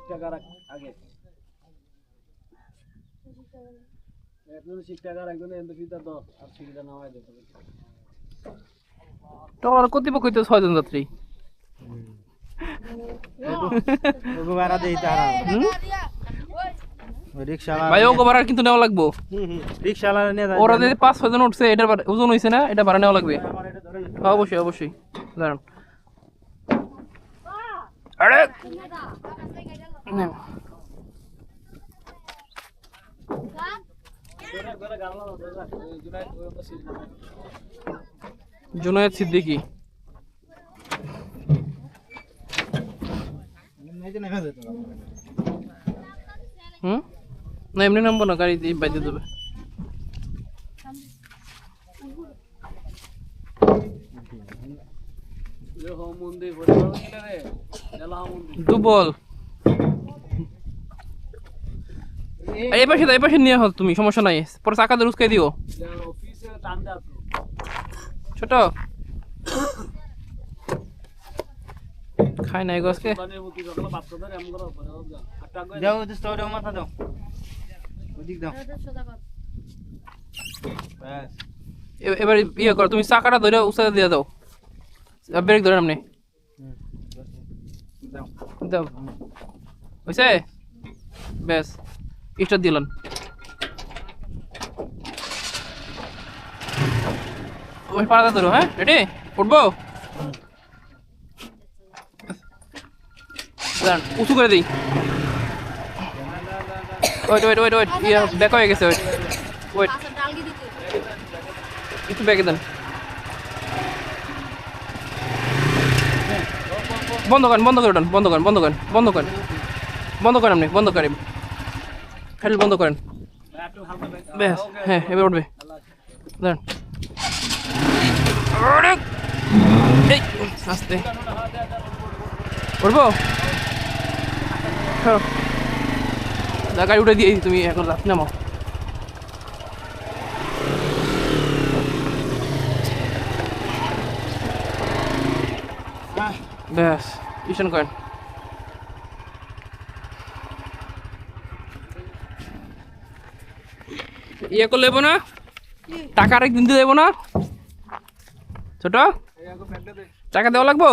টাকার আগে একজন 60 টাকার একজন এন্ডোফিটা দাও আর সিটা নামায় দাও তোমার কর্তৃপক্ষ হইতে 6 জন যাত্রী ভাড়া দেই তারা রিকশাওয়ালা ভাই ওগো ভাড়া কিন্তু নেওয়া লাগবো রিকশাওয়ালা নিয়ে যায় ওরা যদি 5-6 জন উঠছে এটার ওজন হইছে না এটা ভাড়া নেওয়া লাগবে অবশ্যই অবশ্যই দাঁড়ান আরে জুনায়েদ সিদ্দিকী না এমনি নামবো না গাড়ি দিয়ে বাইতে দেবে দুবল এই পাশে নিয়ে হল তুমি সমস্যা নাই পরে চাকা দিয়ে উস্কাই দিও ছোট খাই নাই গছকে যাও স্টোরে মাথা দাও ওদিক দাও বাস এবার ইয়ে করো তুমি চাকাটা ধরে উস্কাই দিয়ে দাও ব্রেক ধরে নামনে দাও দাও হইছে বেশ স্টার্ট দিলাম ওই পাড়াটা ধরো হ্যাঁ রেডি উঠবো উঁচু করে দিই ওয়েট ওয়েট ওয়েট ওয়েট ইয়া ব্যাক হয়ে গেছে ওয়েট ওয়েট একটু ব্যাকে দেন বন্ধ করেন বন্ধ করে বন্ধ করেন বন্ধ করেন বন্ধ করেন বন্ধ করেন আপনি বন্ধ করেন হ্যান্ডেল বন্ধ করেন ব্যাস হ্যাঁ এবার উঠবে দাঁড়ান এই আস্তে উঠবো গাড়ি উঠে দিয়ে তুমি এখন রাত নামাও ব্যাস ইশান করেন ইয়ে করে লেবো না টাকা আরেক দিন দিয়ে দেবো না ছোট টাকা দেওয়া লাগবো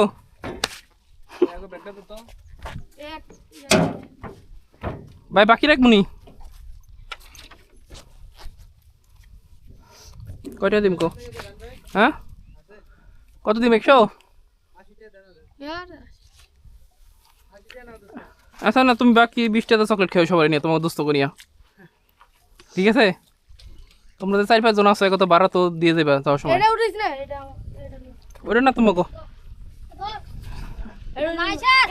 ভাই বাকি রাখবনি কয়টা দিম কো হ্যাঁ কত দিম 100 আচ্ছা না তুমি বাকি 20 টাকা চকলেট খেয়ে সবাই নিয়ে তোমাকে দোস্ত করিয়া ঠিক আছে তোমরা যে 4-5 জন আছো কত বাড়া তো দিয়ে দেবে তাও সময় এটা উঠিস না ওটা না তোমাকে এটা নাই স্যার